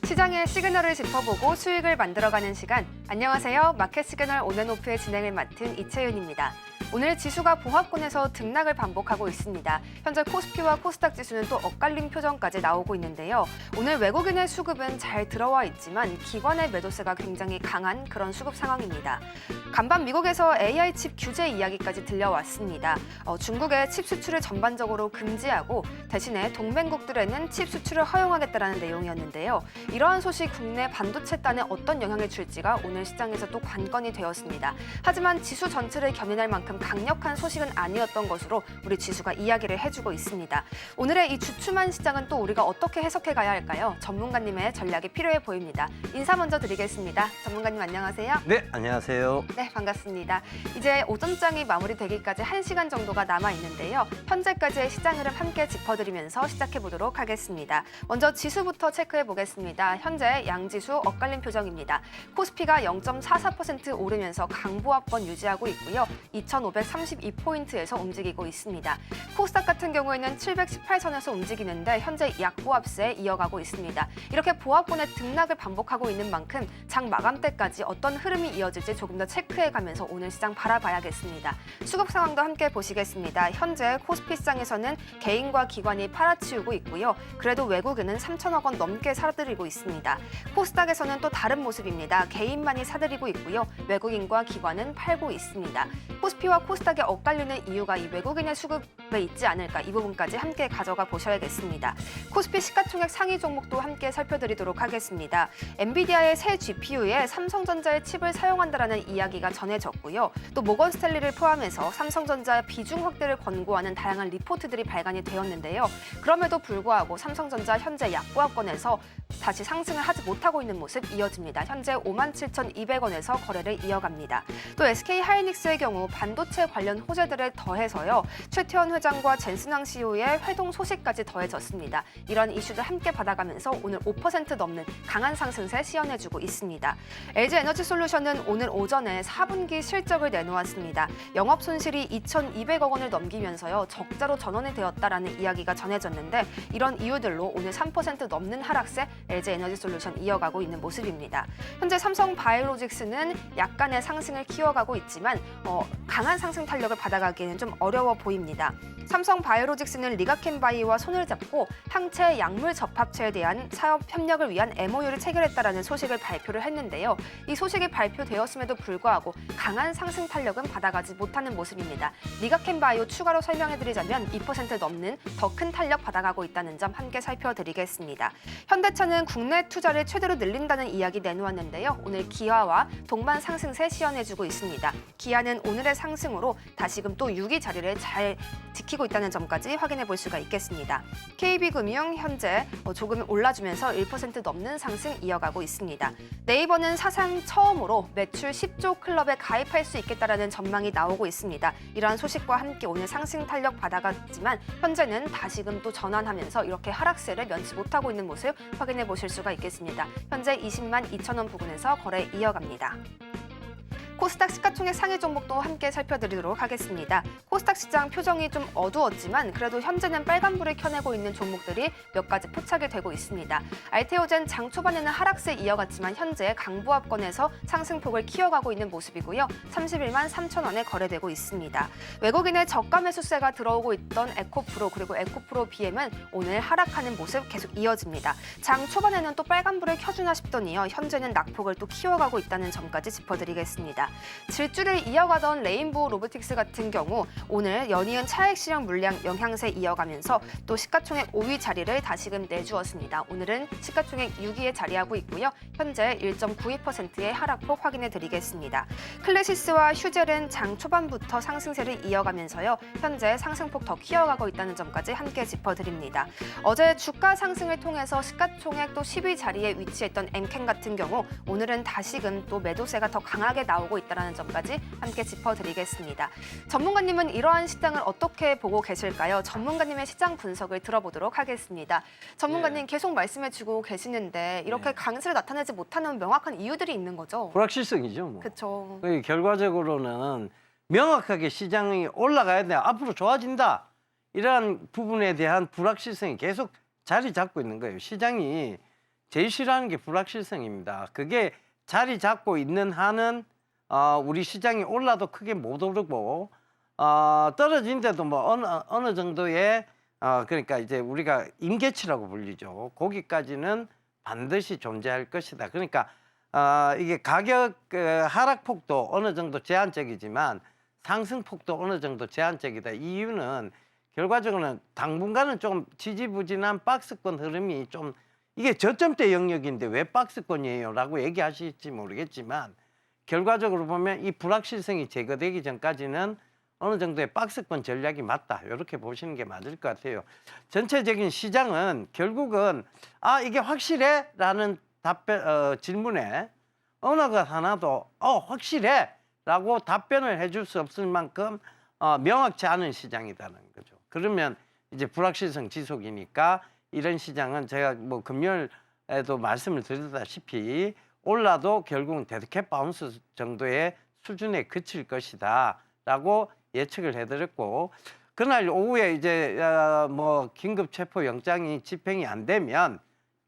시장의 시그널을 짚어보고 수익을 만들어가는 시간. 안녕하세요. 마켓 시그널 온앤오프의 진행을 맡은 이채윤입니다. 오늘 지수가 보합권에서 등락을 반복하고 있습니다. 현재 코스피와 코스닥 지수는 또 엇갈린 표정까지 나오고 있는데요. 오늘 외국인의 수급은 잘 들어와 있지만 기관의 매도세가 굉장히 강한 그런 수급 상황입니다. 간밤 미국에서 AI 칩 규제 이야기까지 들려왔습니다. 중국의 칩 수출을 전반적으로 금지하고 대신에 동맹국들에는 칩 수출을 허용하겠다라는 내용이었는데요. 이러한 소식 국내 반도체단에 어떤 영향을 줄지가 오늘 시장에서 또 관건이 되었습니다. 하지만 지수 전체를 견인할 만큼 강력한 소식은 아니었던 것으로 우리 지수가 이야기를 해주고 있습니다. 오늘의 이 주춤한 시장은 또 우리가 어떻게 해석해 가야 할까요? 전문가님의 전략이 필요해 보입니다. 인사 먼저 드리겠습니다. 전문가님 안녕하세요. 네, 안녕하세요. 네, 반갑습니다. 이제 오전장이 마무리되기까지 1시간 정도가 남아 있는데요. 현재까지의 시장 흐름 함께 짚어드리면서 시작해 보도록 하겠습니다. 먼저 지수부터 체크해 보겠습니다. 현재 양지수 엇갈린 표정입니다. 코스피가 0.44% 오르면서 강보합권 유지하고 있고요. 2,532포인트에서 움직이고 있습니다. 코스닥 같은 경우에는 718선에서 움직이는데 현재 약보합세 이어가고 있습니다. 이렇게 보합권의 등락을 반복하고 있는 만큼 장 마감 때까지 어떤 흐름이 이어질지 조금 더 체크해가면서 오늘 시장 바라봐야겠습니다. 수급 상황도 함께 보시겠습니다. 현재 코스피 시장에서는 개인과 기관이 팔아치우고 있고요. 그래도 외국인은 3천억 원 넘게 사들이고 있습니다. 코스닥에서는 또 다른 모습입니다. 개인만이 사들이고 있고요. 외국인과 기관은 팔고 있습니다. 코스피와 코스닥이 엇갈리는 이유가 이 외국인의 수급에 있지 않을까, 이 부분까지 함께 가져가 보셔야겠습니다. 코스피 시가총액 상위 종목도 함께 살펴드리도록 하겠습니다. 엔비디아의 새 GPU에 삼성전자의 칩을 사용한다라는 이야기가 전해졌고요. 또 모건스탠리를 포함해서 삼성전자 비중 확대를 권고하는 다양한 리포트들이 발간이 되었는데요. 그럼에도 불구하고 삼성전자 현재 약보합권에서 다시 상승을 하지 못하고 있는 모습 이어집니다. 현재 57,200원에서 거래를 이어갑니다. 또 SK하이닉스의 경우 반도체 관련 호재들에 더해서요. 최태원 회장과 젠슨왕 CEO의 회동 소식까지 더해졌습니다. 이런 이슈들 함께 받아가면서 오늘 5% 넘는 강한 상승세 시연해주고 있습니다. LG에너지솔루션은 오늘 오전에 4분기 실적을 내놓았습니다. 영업 손실이 2,200억 원을 넘기면서요. 적자로 전환이 되었다라는 이야기가 전해졌는데 이런 이유들로 오늘 3% 넘는 하락세 LG에너지솔루션 이어가고 있는 모습입니다. 현재 삼성바이오로직스는 약간의 상승을 키워가고 있지만 강한 상승 탄력을 받아가기에는 좀 어려워 보입니다. 삼성바이오로직스는 리가켄바이오와 손을 잡고 항체 약물 접합체에 대한 사업 협력을 위한 MOU를 체결했다라는 소식을 발표를 했는데요. 이 소식이 발표되었음에도 불구하고 강한 상승 탄력은 받아가지 못하는 모습입니다. 리가켄바이오 추가로 설명해드리자면 2% 넘는 더 큰 탄력 받아가고 있다는 점 함께 살펴드리겠습니다. 현대차는 국내 투자를 최대로 늘린다는 이야기 내놓았는데요. 오늘 기아와 동반 상승세 시연해주고 있습니다. 기아는 오늘의 상승으로 다시금 또 6위 자리를 잘 지키고 있다는 점까지 확인해 볼 수가 있겠습니다. KB금융 현재 조금 올라주면서 1% 넘는 상승 이어가고 있습니다. 네이버는 사상 처음으로 매출 10조 클럽에 가입할 수 있겠다라는 전망이 나오고 있습니다. 이러한 소식과 함께 오늘 상승 탄력 받아갔지만 현재는 다시금 또 전환하면서 이렇게 하락세를 면치 못하고 있는 모습 확인해 보실 수가 있겠습니다. 현재 20만 2천 원 부근에서 거래 이어갑니다. 코스닥 시가총액 상위 종목도 함께 살펴드리도록 하겠습니다. 코스닥 시장 표정이 좀 어두웠지만 그래도 현재는 빨간불을 켜내고 있는 종목들이 몇 가지 포착이 되고 있습니다. 알테오젠 장 초반에는 하락세 이어갔지만 현재 강보합권에서 상승폭을 키워가고 있는 모습이고요. 31만 3천 원에 거래되고 있습니다. 외국인의 저가 매수세가 들어오고 있던 에코프로 그리고 에코프로 BM은 오늘 하락하는 모습 계속 이어집니다. 장 초반에는 또 빨간불을 켜주나 싶더니요. 현재는 낙폭을 또 키워가고 있다는 점까지 짚어드리겠습니다. 질주를 이어가던 레인보우 로보틱스 같은 경우 오늘 연이은 차익 실현 물량 영향세 이어가면서 또 시가총액 5위 자리를 다시금 내주었습니다. 오늘은 시가총액 6위에 자리하고 있고요. 현재 1.92%의 하락폭 확인해 드리겠습니다. 클래시스와 휴젤은 장 초반부터 상승세를 이어가면서요. 현재 상승폭 더 키워가고 있다는 점까지 함께 짚어드립니다. 어제 주가 상승을 통해서 시가총액 또 10위 자리에 위치했던 엠켄 같은 경우 오늘은 다시금 또 매도세가 더 강하게 나오고 있다는 점까지 함께 짚어드리겠습니다. 전문가님은 이러한 시장을 어떻게 보고 계실까요? 전문가님의 시장 분석을 들어보도록 하겠습니다. 전문가님 계속 말씀해주고 계시는데 이렇게 강세를 나타내지 못하는 명확한 이유들이 있는 거죠? 불확실성이죠. 뭐. 그렇죠. 결과적으로는 명확하게 시장이 올라가야 돼. 앞으로 좋아진다. 이러한 부분에 대한 불확실성이 계속 자리 잡고 있는 거예요. 시장이 제일 싫어하는 게 불확실성입니다. 그게 자리 잡고 있는 한은 우리 시장이 올라도 크게 못 오르고 떨어진데도 뭐 어느 정도의 그러니까 이제 우리가 임계치라고 불리죠. 거기까지는 반드시 존재할 것이다. 그러니까 이게 가격 하락폭도 어느 정도 제한적이지만 상승폭도 어느 정도 제한적이다. 이유는 결과적으로는 당분간은 좀 지지부진한 박스권 흐름이 좀 이게 저점대 영역인데 왜 박스권이에요? 라고 얘기하실지 모르겠지만 결과적으로 보면 이 불확실성이 제거되기 전까지는 어느 정도의 박스권 전략이 맞다. 이렇게 보시는 게 맞을 것 같아요. 전체적인 시장은 결국은 이게 확실해? 라는 질문에 어느 것 하나도 확실해? 라고 답변을 해줄 수 없을 만큼 명확치 않은 시장이라는 거죠. 그러면 이제 불확실성 지속이니까 이런 시장은 제가 뭐 금요일에도 말씀을 드렸다시피 올라도 결국은 데드캣 바운스 정도의 수준에 그칠 것이다 라고 예측을 해드렸고 그날 오후에 이제 뭐 긴급 체포 영장이 집행이 안 되면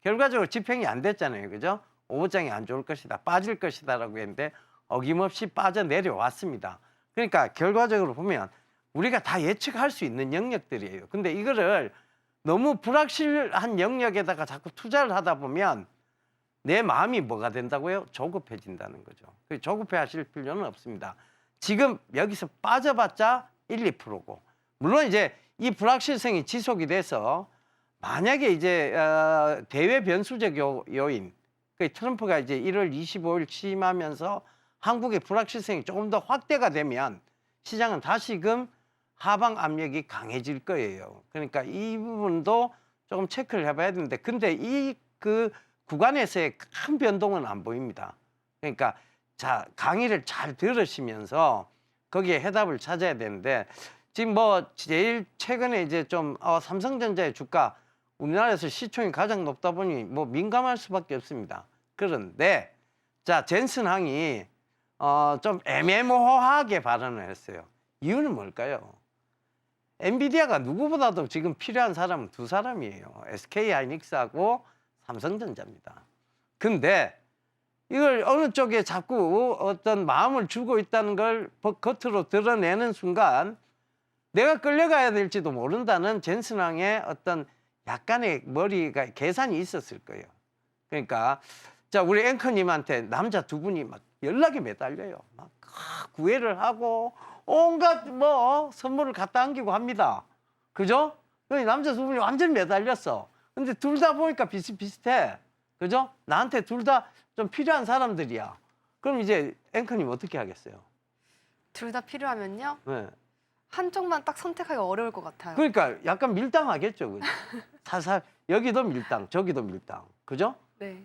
결과적으로 집행이 안 됐잖아요. 그죠? 오후장이 안 좋을 것이다. 빠질 것이다 라고 했는데 어김없이 빠져내려왔습니다. 그러니까 결과적으로 보면 우리가 다 예측할 수 있는 영역들이에요. 근데 이거를 너무 불확실한 영역에다가 자꾸 투자를 하다 보면 내 마음이 뭐가 된다고요? 조급해진다는 거죠. 조급해 하실 필요는 없습니다. 지금 여기서 빠져봤자 1, 2%고 물론 이제 이 불확실성이 지속이 돼서 만약에 이제 대외 변수적 요인 트럼프가 이제 1월 25일 취임하면서 한국의 불확실성이 조금 더 확대가 되면 시장은 다시금 하방 압력이 강해질 거예요. 그러니까 이 부분도 조금 체크를 해봐야 되는데 근데 이 그 구간에서의 큰 변동은 안 보입니다. 그러니까 자 강의를 잘 들으시면서 거기에 해답을 찾아야 되는데 지금 뭐 제일 최근에 이제 좀 삼성전자의 주가 우리나라에서 시총이 가장 높다 보니 뭐 민감할 수밖에 없습니다. 그런데 자 젠슨 항이 좀 애매모호하게 발언을 했어요. 이유는 뭘까요? 엔비디아가 누구보다도 지금 필요한 사람은 두 사람이에요. SK하이닉스하고 삼성전자입니다. 근데 이걸 어느 쪽에 자꾸 어떤 마음을 주고 있다는 걸 겉으로 드러내는 순간 내가 끌려가야 될지도 모른다는 젠슨왕의 어떤 약간의 머리가 계산이 있었을 거예요. 그러니까 자 우리 앵커님한테 남자 두 분이 막 연락이 매달려요. 막 구애를 하고 온갖 뭐 선물을 갖다 안기고 합니다. 그죠? 남자 두 분이 완전 매달렸어. 근데 둘 다 보니까 비슷비슷해. 그죠? 나한테 둘 다 좀 필요한 사람들이야. 그럼 이제 앵커님 어떻게 하겠어요? 둘 다 필요하면요? 네. 한쪽만 딱 선택하기 어려울 것 같아요. 그러니까 약간 밀당하겠죠. 그죠? 살살 여기도 밀당, 저기도 밀당. 그죠? 네.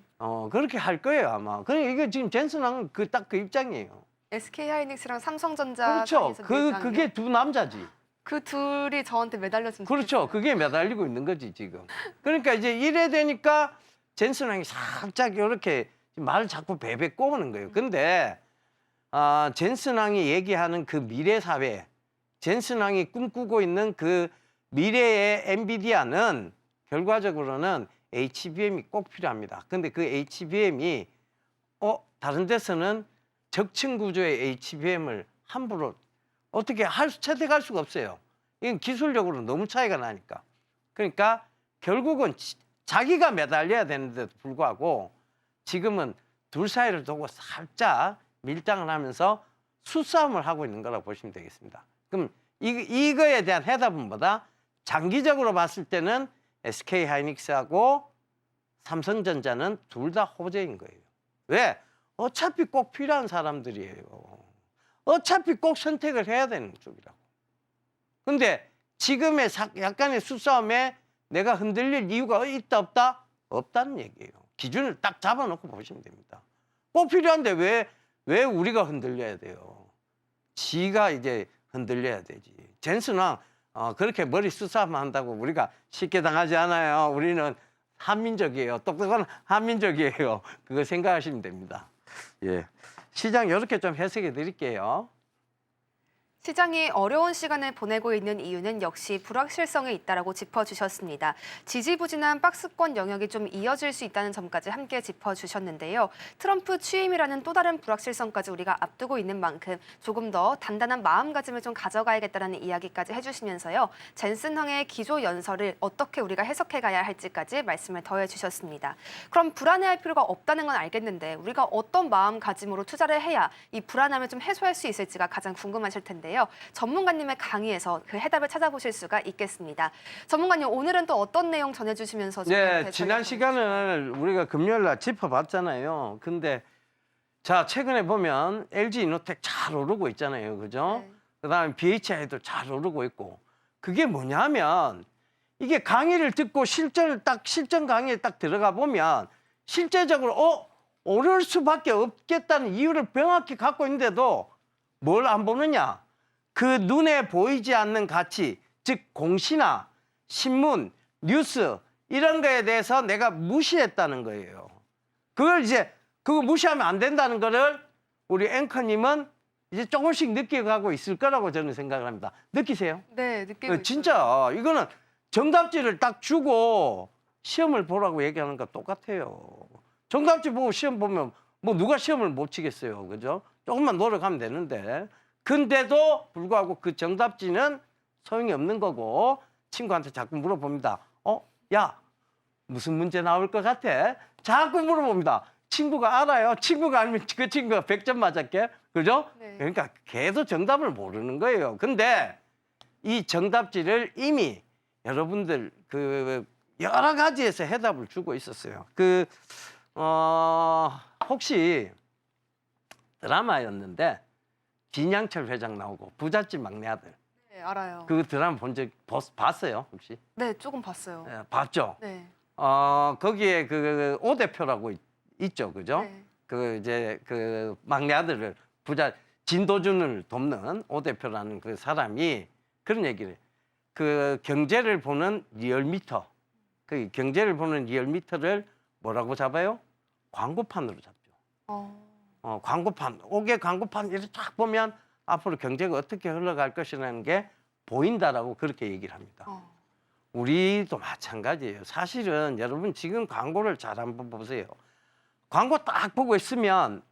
그렇게 할 거예요, 아마. 그러니까 이게 지금 젠슨왕은 딱 그 입장이에요. SK하이닉스랑 삼성전자 그렇죠. 사이에서 밀당이요? 그게 두 남자지. 그 둘이 저한테 매달렸으면 그렇죠. 좋겠어요. 그게 매달리고 있는 거지, 지금. 그러니까 이제 이래 되니까 젠슨왕이 살짝 이렇게 말을 자꾸 베베 꼬는 거예요. 근데 젠슨왕이 얘기하는 그 미래 사회, 젠슨왕이 꿈꾸고 있는 그 미래의 엔비디아는 결과적으로는 HBM이 꼭 필요합니다. 근데 그 HBM이 다른 데서는 적층 구조의 HBM을 함부로 어떻게 채택할 수가 없어요. 이건 기술력으로 너무 차이가 나니까. 그러니까 결국은 자기가 매달려야 되는데도 불구하고 지금은 둘 사이를 두고 살짝 밀당을 하면서 수싸움을 하고 있는 거라고 보시면 되겠습니다. 그럼 이거에 대한 해답은 뭐다? 장기적으로 봤을 때는 SK하이닉스하고 삼성전자는 둘 다 호재인 거예요. 왜? 어차피 꼭 필요한 사람들이에요. 어차피 꼭 선택을 해야 되는 쪽이라고. 근데 지금의 약간의 수싸움에 내가 흔들릴 이유가 있다 없다? 없다는 얘기예요. 기준을 딱 잡아놓고 보시면 됩니다. 꼭 필요한데 왜 우리가 흔들려야 돼요? 지가 이제 흔들려야 되지. 젠슨왕 그렇게 머리 수싸움 한다고 우리가 쉽게 당하지 않아요. 우리는 한민족이에요. 똑똑한 한민족이에요. 그거 생각하시면 됩니다. 예, 시장 이렇게 좀 해석해 드릴게요. 시장이 어려운 시간을 보내고 있는 이유는 역시 불확실성에 있다라고 짚어주셨습니다. 지지부진한 박스권 영역이 좀 이어질 수 있다는 점까지 함께 짚어주셨는데요. 트럼프 취임이라는 또 다른 불확실성까지 우리가 앞두고 있는 만큼 조금 더 단단한 마음가짐을 좀 가져가야겠다는 이야기까지 해주시면서요. 젠슨 황의 기조 연설을 어떻게 우리가 해석해가야 할지까지 말씀을 더해주셨습니다. 그럼 불안해할 필요가 없다는 건 알겠는데 우리가 어떤 마음가짐으로 투자를 해야 이 불안함을 좀 해소할 수 있을지가 가장 궁금하실 텐데요. 전문가님의 강의에서 그 해답을 찾아보실 수가 있겠습니다. 전문가님, 오늘은 또 어떤 내용 전해주시면서 네, 지난 시간을 우리가 금요일 날 짚어봤잖아요. 근데 자, 최근에 보면 LG 이노텍 잘 오르고 있잖아요. 그죠? 네. 그다음에 BHI도 잘 오르고 있고. 그게 뭐냐면 이게 강의를 듣고 실전 강의에 딱 들어가 보면 실제적으로 오를 수밖에 없겠다는 이유를 명확히 갖고 있는데도 뭘 안 보느냐? 그 눈에 보이지 않는 가치, 즉 공시나 신문, 뉴스 이런 거에 대해서 내가 무시했다는 거예요. 그거 무시하면 안 된다는 거를 우리 앵커님은 이제 조금씩 느껴가고 있을 거라고 저는 생각을 합니다. 느끼세요? 네, 느끼고 있어요. 진짜 이거는 정답지를 딱 주고 시험을 보라고 얘기하는 거 똑같아요. 정답지 보고 시험 보면 뭐 누가 시험을 못 치겠어요. 그죠? 조금만 노력하면 되는데. 근데도 불구하고 그 정답지는 소용이 없는 거고 친구한테 자꾸 물어봅니다. 야, 무슨 문제 나올 것 같아? 자꾸 물어봅니다. 친구가 알아요. 친구가 알면 그 친구가 100점 맞았게. 그죠? 네. 그러니까 걔도 정답을 모르는 거예요. 근데 이 정답지를 이미 여러분들 그 여러 가지에서 해답을 주고 있었어요. 혹시 드라마였는데 진양철 회장 나오고 부잣집 막내 아들. 네, 알아요. 그 드라마 봤어요, 혹시? 네, 조금 봤어요. 네, 봤죠? 네. 거기에 그 오 대표라고 있죠, 그죠? 네. 그 막내 아들을 진도준을 돕는 오 대표라는 그 사람이 그런 얘기를 해요. 그 경제를 보는 리얼미터, 그 경제를 보는 리얼미터를 뭐라고 잡아요? 광고판으로 잡죠. 광고판, 옥의 광고판 이렇게 쫙 보면 앞으로 경제가 어떻게 흘러갈 것이라는 게 보인다라고 그렇게 얘기를 합니다. 우리도 마찬가지예요. 사실은 여러분 지금 광고를 잘 한번 보세요. 광고 딱 보고 있으면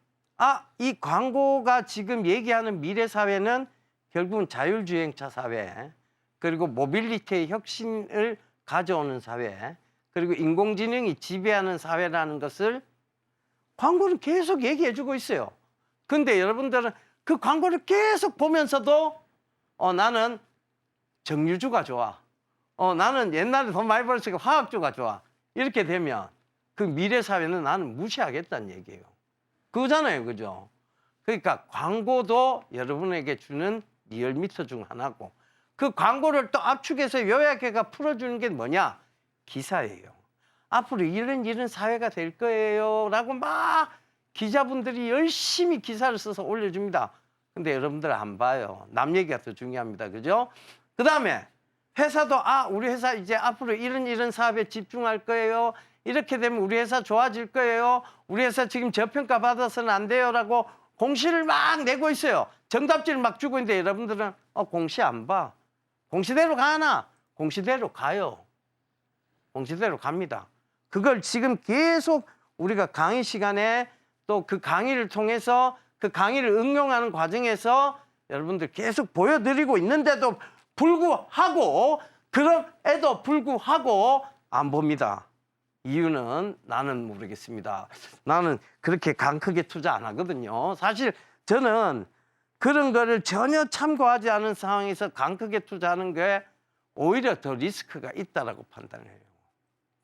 이 광고가 지금 얘기하는 미래 사회는 결국은 자율주행차 사회, 그리고 모빌리티의 혁신을 가져오는 사회, 그리고 인공지능이 지배하는 사회라는 것을 광고는 계속 얘기해주고 있어요. 근데 여러분들은 그 광고를 계속 보면서도 나는 정유주가 좋아. 나는 옛날에 돈 많이 벌었으니까 화학주가 좋아. 이렇게 되면 그 미래 사회는 나는 무시하겠다는 얘기예요. 그거잖아요, 그죠? 그러니까 광고도 여러분에게 주는 리얼미터 중 하나고 그 광고를 또 압축해서 요약해가 풀어주는 게 뭐냐? 기사예요. 앞으로 이런 사회가 될 거예요 라고 막 기자분들이 열심히 기사를 써서 올려줍니다. 근데 여러분들 안 봐요. 남 얘기가 더 중요합니다. 그죠? 그 다음에 회사도 우리 회사 이제 앞으로 이런 사업에 집중할 거예요. 이렇게 되면 우리 회사 좋아질 거예요. 우리 회사 지금 저평가 받아서는 안 돼요 라고 공시를 막 내고 있어요. 정답지를 막 주고 있는데 여러분들은 공시 안 봐. 공시대로 가나? 공시대로 가요. 공시대로 갑니다. 그걸 지금 계속 우리가 강의 시간에 또 그 강의를 통해서 그 강의를 응용하는 과정에서 여러분들 계속 보여드리고 있는데도 불구하고 그럼에도 불구하고 안 봅니다. 이유는 나는 모르겠습니다. 나는 그렇게 강 크게 투자 안 하거든요. 사실 저는 그런 거를 전혀 참고하지 않은 상황에서 강 크게 투자하는 게 오히려 더 리스크가 있다라고 판단해요.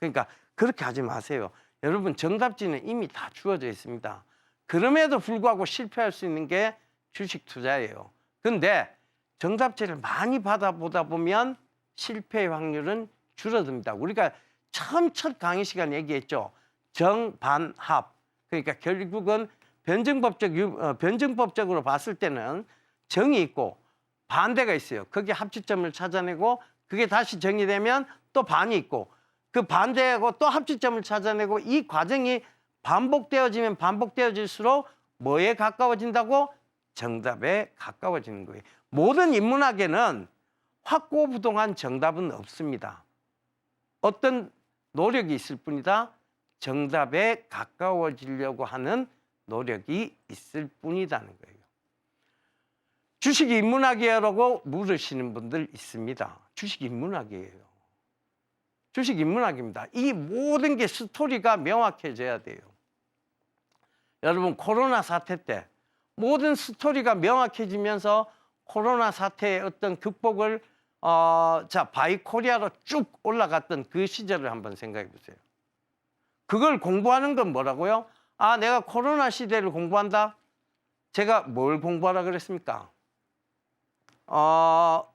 그러니까 그렇게 하지 마세요. 여러분 정답지는 이미 다 주어져 있습니다. 그럼에도 불구하고 실패할 수 있는 게 주식 투자예요. 근데 정답지를 많이 받아보다 보면 실패의 확률은 줄어듭니다. 우리가 첫 강의 시간 얘기했죠. 정반합. 그러니까 결국은 변증법적으로 봤을 때는 정이 있고 반대가 있어요. 거기에 합치점을 찾아내고 그게 다시 정의되면 또 반이 있고 그 반대하고 또 합치점을 찾아내고 이 과정이 반복되어지면 반복되어질수록 뭐에 가까워진다고? 정답에 가까워지는 거예요. 모든 인문학에는 확고부동한 정답은 없습니다. 어떤 노력이 있을 뿐이다. 정답에 가까워지려고 하는 노력이 있을 뿐이라는 거예요. 주식이 인문학이라고 물으시는 분들 있습니다. 주식이 인문학이에요. 주식 인문학입니다. 이 모든 게 스토리가 명확해져야 돼요. 여러분 코로나 사태 때 모든 스토리가 명확해지면서 코로나 사태의 어떤 극복을 바이코리아로 쭉 올라갔던 그 시절을 한번 생각해 보세요. 그걸 공부하는 건 뭐라고요? 아, 내가 코로나 시대를 공부한다? 제가 뭘 공부하라 그랬습니까?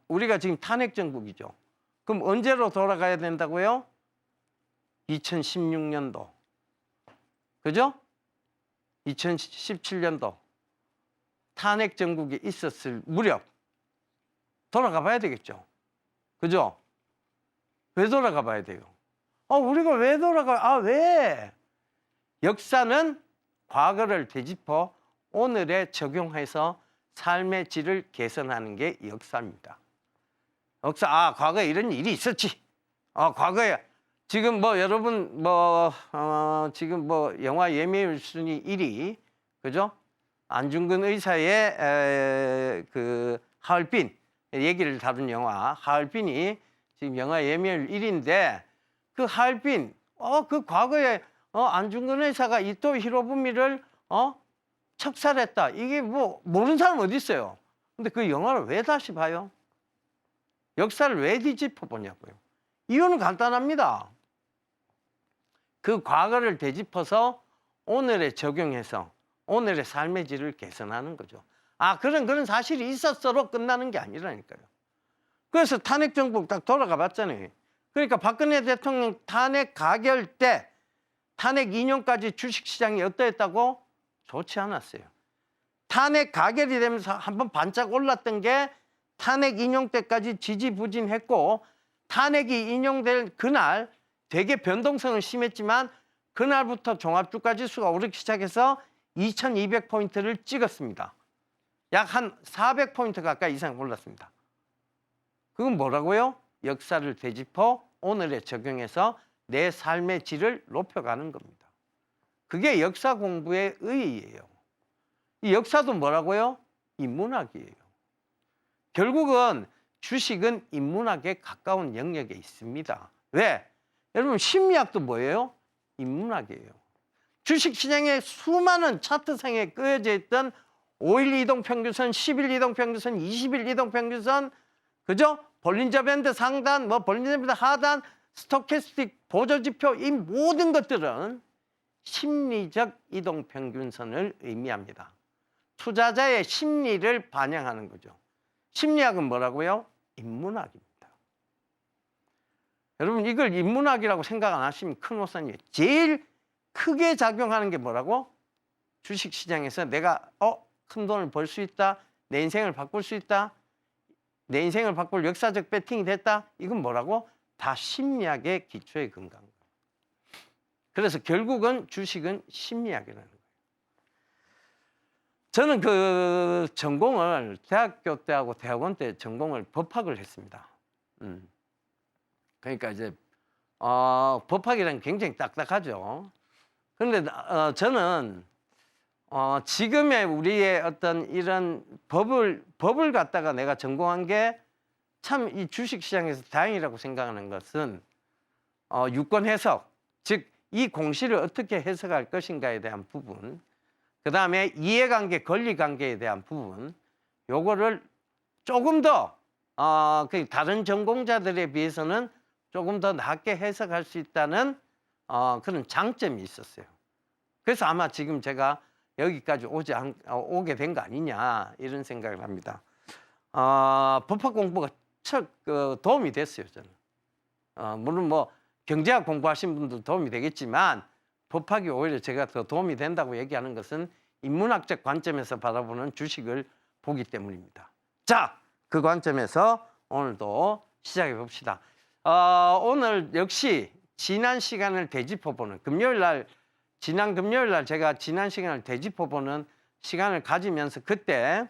우리가 지금 탄핵 정국이죠. 그럼 언제로 돌아가야 된다고요? 2016년도. 그죠? 2017년도. 탄핵 정국이 있었을 무렵 돌아가 봐야 되겠죠. 그죠? 왜 돌아가 봐야 돼요? 우리가 왜 왜? 역사는 과거를 되짚어 오늘에 적용해서 삶의 질을 개선하는 게 역사입니다. 과거에 이런 일이 있었지. 과거에 지금 여러분 지금 영화 예매율 순위 1위 그죠? 안중근 의사의 그 하얼빈 얘기를 다룬 영화 하얼빈이 지금 영화 예매율 1위인데 그 하얼빈 그 과거에 안중근 의사가 이토 히로부미를 척살했다. 이게 모르는 사람 어디 있어요? 근데 그 영화를 왜 다시 봐요? 역사를 왜 뒤집어 보냐고요. 이유는 간단합니다. 그 과거를 되짚어서 오늘에 적용해서 오늘의 삶의 질을 개선하는 거죠. 그런 사실이 있었어로 끝나는 게 아니라니까요. 그래서 탄핵 정부 딱 돌아가 봤잖아요. 그러니까 박근혜 대통령 탄핵 가결 때 탄핵 인용까지 주식시장이 어떠했다고? 좋지 않았어요. 탄핵 가결이 되면서 한번 반짝 올랐던 게 탄핵 인용 때까지 지지부진했고 탄핵이 인용될 그날 되게 변동성은 심했지만 그날부터 종합주가지수가 오르기 시작해서 2200포인트를 찍었습니다. 약 한 400포인트 가까이 이상 올랐습니다. 그건 뭐라고요? 역사를 되짚어 오늘에 적용해서 내 삶의 질을 높여가는 겁니다. 그게 역사 공부의 의의예요. 이 역사도 뭐라고요? 인문학이에요. 결국은 주식은 인문학에 가까운 영역에 있습니다. 왜? 여러분 심리학도 뭐예요? 인문학이에요. 주식시장에 수많은 차트상에 끄여져 있던 5일 이동평균선, 10일 이동평균선, 20일 이동평균선, 그죠? 볼린저 밴드 상단, 볼린저 밴드 하단, 스토캐스틱 보조지표 이 모든 것들은 심리적 이동평균선을 의미합니다. 투자자의 심리를 반영하는 거죠. 심리학은 뭐라고요? 인문학입니다. 여러분 이걸 인문학이라고 생각 안 하시면 큰 오산이에요. 제일 크게 작용하는 게 뭐라고? 주식시장에서 내가 큰 돈을 벌 수 있다. 내 인생을 바꿀 수 있다. 내 인생을 바꿀 역사적 배팅이 됐다. 이건 뭐라고? 다 심리학의 기초에 근거한 거예요. 그래서 결국은 주식은 심리학이라는 거예요. 저는 그 전공을 대학교 때하고 대학원 때 전공을 법학을 했습니다. 그러니까 이제 법학이란 굉장히 딱딱하죠. 그런데 저는 지금의 우리의 어떤 이런 법을 갖다가 내가 전공한 게 참 이 주식시장에서 다행이라고 생각하는 것은 유권 해석, 즉 이 공시를 어떻게 해석할 것인가에 대한 부분, 그 다음에 이해관계, 권리관계에 대한 부분, 요거를 조금 더 다른 전공자들에 비해서는 조금 더 낮게 해석할 수 있다는 그런 장점이 있었어요. 그래서 아마 지금 제가 여기까지 오게 된 거 아니냐 이런 생각을 합니다. 법학 공부가 도움이 됐어요, 저는. 물론 경제학 공부하신 분도 도움이 되겠지만 법학이 오히려 제가 더 도움이 된다고 얘기하는 것은 인문학적 관점에서 바라보는 주식을 보기 때문입니다. 자, 그 관점에서 오늘도 시작해 봅시다. 오늘 역시 지난 시간을 되짚어보는 지난 금요일 날 제가 지난 시간을 되짚어보는 시간을 가지면서 그때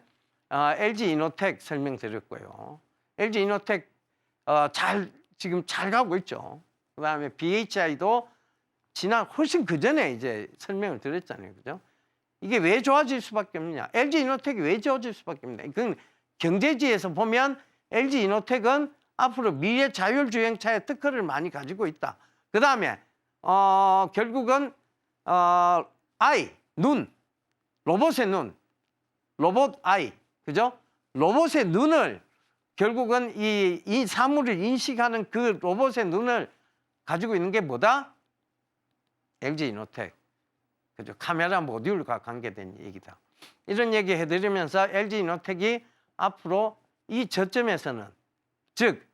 LG 이노텍 설명드렸고요. LG 이노텍 지금 잘 가고 있죠. 그다음에 BHI도 지난 훨씬 그 전에 이제 설명을 드렸잖아요, 그죠? 이게 왜 좋아질 수밖에 없느냐? LG 이노텍이 왜 좋아질 수밖에 없느냐? 그건 경제지에서 보면 LG 이노텍은 앞으로 미래 자율주행차의 특허를 많이 가지고 있다. 그 다음에 결국은 눈, 로봇의 눈, 로봇 아이, 그죠? 로봇의 눈을 결국은 이 사물을 인식하는 그 로봇의 눈을 가지고 있는 게 뭐다? LG 이노텍. 그죠? 카메라 모듈과 관계된 얘기다. 이런 얘기 해드리면서 LG 이노텍이 앞으로 이 저점에서는 즉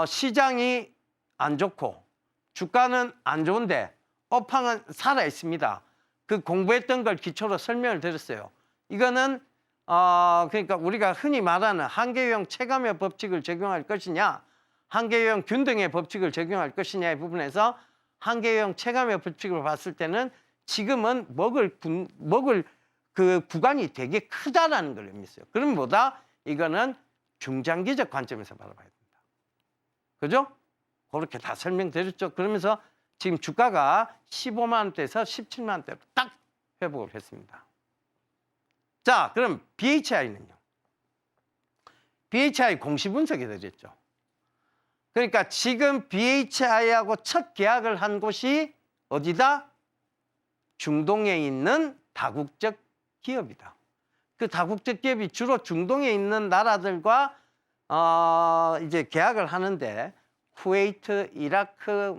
시장이 안 좋고 주가는 안 좋은데 업황은 살아 있습니다. 그 공부했던 걸 기초로 설명을 드렸어요. 이거는 그러니까 우리가 흔히 말하는 한계유형 체감의 법칙을 적용할 것이냐, 한계유형 균등의 법칙을 적용할 것이냐의 부분에서 한계유형 체감의 법칙을 봤을 때는 지금은 먹을 그 구간이 되게 크다라는 걸 의미했어요. 그럼 뭐다? 이거는 중장기적 관점에서 바라봐야 된다. 그죠? 그렇게 다 설명드렸죠. 그러면서 지금 주가가 15만 원대에서 17만 원대로 딱 회복을 했습니다. 자, 그럼 BHI는요? BHI 공시 분석이 되겠죠. 그러니까 지금 BHI하고 첫 계약을 한 곳이 어디다? 중동에 있는 다국적 기업이다. 그 다국적 기업이 주로 중동에 있는 나라들과 이제 계약을 하는데 쿠웨이트, 이라크,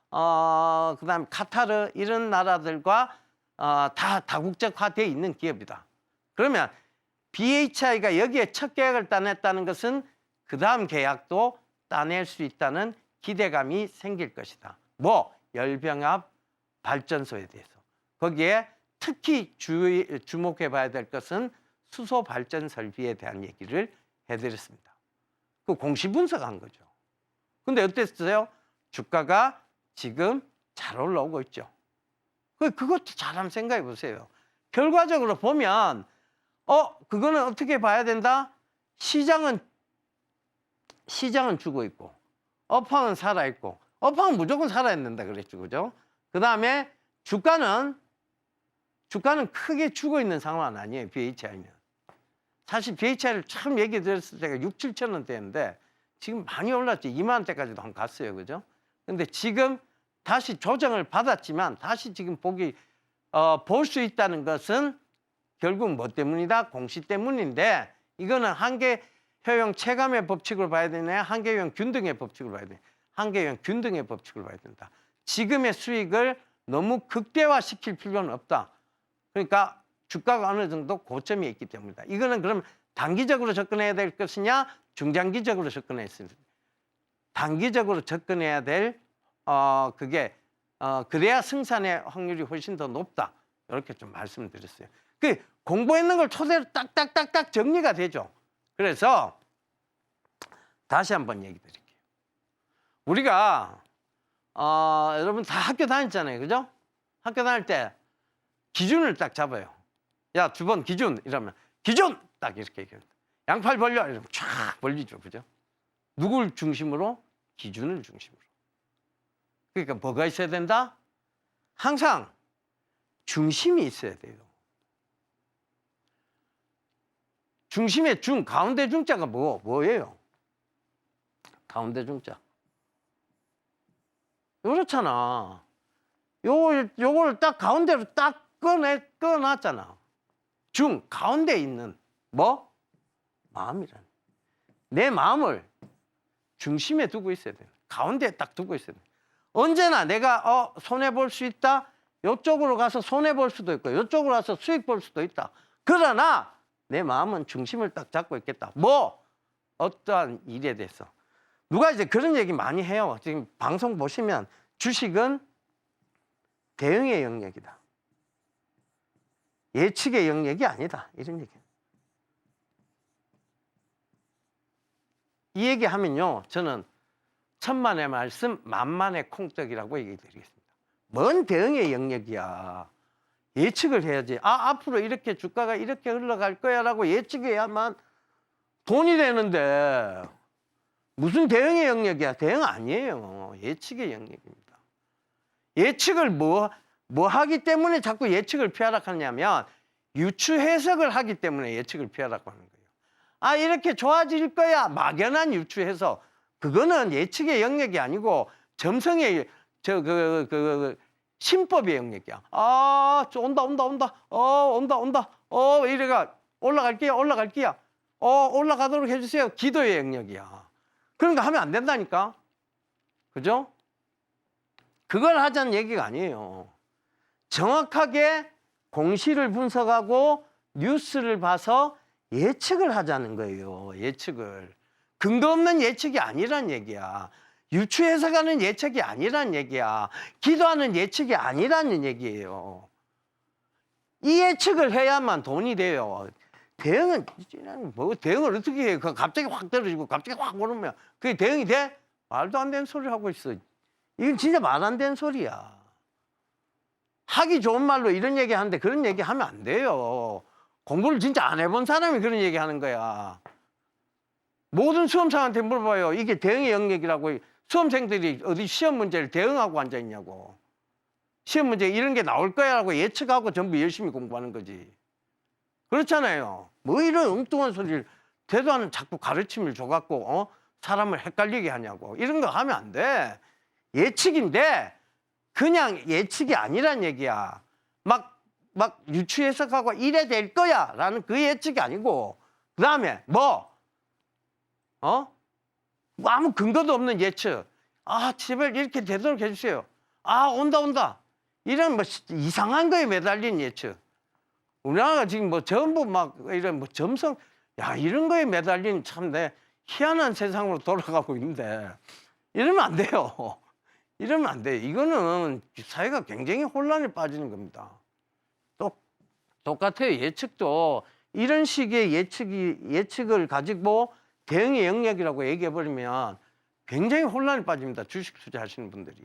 그다음 카타르 이런 나라들과 다 다국적화되어 있는 기업이다. 그러면 BHI가 여기에 첫 계약을 따냈다는 것은 그 다음 계약도 따낼 수 있다는 기대감이 생길 것이다. 열병합 발전소에 대해서. 거기에 특히 주목해 봐야 될 것은 수소 발전 설비에 대한 얘기를 해드렸습니다. 그 공시 분석한 거죠. 근데 어땠어요? 주가가 지금 잘 올라오고 있죠. 그것도 잘 한번 생각해 보세요. 결과적으로 보면 그거는 어떻게 봐야 된다? 시장은 죽어 있고 업황은 살아 있고 업황은 무조건 살아야 된다 그랬죠, 그죠? 그 다음에 주가는 크게 죽어 있는 상황은 아니에요. BHI는 사실 BHI를 처음 얘기 드렸을 때가 6, 7천 원대였는데 지금 많이 올랐죠. 2만 원대까지도 한 갔어요, 그죠? 근데 지금 다시 조정을 받았지만 다시 지금 볼 수 있다는 것은 결국 뭐 때문이다? 공시 때문인데 이거는 한계효용 체감의 법칙으로 봐야 되냐? 한계효용 균등의 법칙으로 봐야 되냐? 한계효용 균등의 법칙으로 봐야 된다. 지금의 수익을 너무 극대화시킬 필요는 없다. 그러니까 주가가 어느 정도 고점에 있기 때문이다. 이거는 그럼 단기적으로 접근해야 될 것이냐? 중장기적으로 접근해야 될 단기적으로 접근해야 될 그래야 생산의 확률이 훨씬 더 높다. 이렇게 좀 말씀을 드렸어요. 공부했는 걸 토대로 딱딱딱딱 정리가 되죠. 그래서 다시 한번 얘기 드릴게요. 우리가 여러분 다 학교 다녔잖아요, 그죠? 학교 다닐 때 기준을 딱 잡아요. 야, 두 번 기준 이러면 기준 딱 이렇게 얘기합니다. 양팔 벌려 이러면 쫙 벌리죠, 그죠? 누굴 중심으로? 기준을 중심으로. 그러니까 뭐가 있어야 된다? 항상 중심이 있어야 돼요. 중심의 중, 가운데 중자가 뭐예요? 가운데 중자. 그렇잖아. 요걸 딱 가운데로 딱 꺼놨잖아. 가운데 있는 마음이라는. 내 마음을 중심에 두고 있어야 돼. 가운데에 딱 두고 있어야 돼. 언제나 내가 손해볼 수 있다. 이쪽으로 가서 손해볼 수도 있고 이쪽으로 가서 수익 볼 수도 있다. 그러나 내 마음은 중심을 딱 잡고 있겠다. 어떠한 일에 대해서. 누가 이제 그런 얘기 많이 해요. 지금 방송 보시면 주식은 대응의 영역이다. 예측의 영역이 아니다. 이런 얘기. 이 얘기 하면요. 저는 천만의 말씀, 만만의 콩떡이라고 얘기 드리겠습니다. 뭔 대응의 영역이야. 예측을 해야지. 아, 앞으로 이렇게 주가가 이렇게 흘러갈 거야라고 예측해야만 돈이 되는데 무슨 대응의 영역이야? 대응 아니에요. 예측의 영역입니다. 예측을 뭐 하기 때문에 자꾸 예측을 피하라고 하냐면 유추 해석을 하기 때문에 예측을 피하라고 하는 거예요. 아, 이렇게 좋아질 거야. 막연한 유추 해석. 그거는 예측의 영역이 아니고 점성의 신법의 영역이야. 아, 온다. 온다. 이래가 올라갈게요. 올라가도록 해주세요. 기도의 영역이야. 그런 거 하면 안 된다니까. 그죠? 그걸 하자는 얘기가 아니에요. 정확하게 공시를 분석하고 뉴스를 봐서 예측을 하자는 거예요. 예측을. 근거 없는 예측이 아니란 얘기야. 유추해석하는 예측이 아니란 얘기야. 기도하는 예측이 아니라는 얘기예요. 이 예측을 해야만 돈이 돼요. 대응은 대응을 어떻게 해? 갑자기 확 떨어지고 갑자기 확 오르면 그게 대응이 돼? 말도 안 되는 소리 하고 있어. 이건 진짜 말 안 되는 소리야. 하기 좋은 말로 이런 얘기 하는데 그런 얘기 하면 안 돼요. 공부를 진짜 안 해본 사람이 그런 얘기 하는 거야. 모든 수험생한테 물어봐요. 이게 대응의 영역이라고. 수험생들이 어디 시험 문제를 대응하고 앉아 있냐고. 시험 문제 이런 게 나올 거야라고 예측하고 전부 열심히 공부하는 거지. 그렇잖아요. 뭐 이런 엉뚱한 소리를 되도 않은 자꾸 가르침을 줘갖고 사람을 헷갈리게 하냐고. 이런 거 하면 안 돼. 예측인데 그냥 예측이 아니란 얘기야. 막 유추 해석하고 이래 될 거야 라는 그 예측이 아니고 그 다음에 뭐 아무 근거도 없는 예측. 아, 제발 이렇게 되도록 해주세요. 아, 온다. 이런 뭐 이상한 거에 매달린 예측. 우리나라가 지금 뭐 전부 막 이런 뭐 점성, 야, 이런 거에 매달린 참 내 희한한 세상으로 돌아가고 있는데 이러면 안 돼요. 이러면 안 돼. 이거는 사회가 굉장히 혼란에 빠지는 겁니다. 똑같아요. 예측도 이런 식의 예측을 가지고 대응의 영역이라고 얘기해버리면 굉장히 혼란에 빠집니다. 주식 투자하시는 분들이.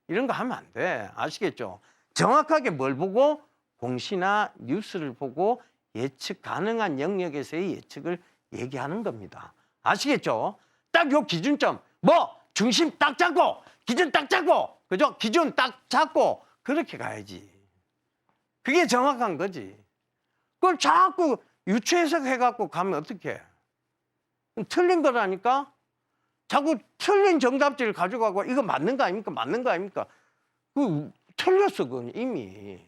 이런 거 하면 안 돼. 아시겠죠? 정확하게 뭘 보고 공시나 뉴스를 보고 예측 가능한 영역에서의 예측을 얘기하는 겁니다. 아시겠죠? 딱 요 기준점. 중심 딱 잡고 기준 딱 잡고 그죠? 기준 딱 잡고 그렇게 가야지. 그게 정확한 거지. 그걸 자꾸 유추해석 해갖고 가면 어떡해. 틀린 거라니까? 자꾸 틀린 정답지를 가져가고 이거 맞는 거 아닙니까? 그 틀렸어. 그건 이미.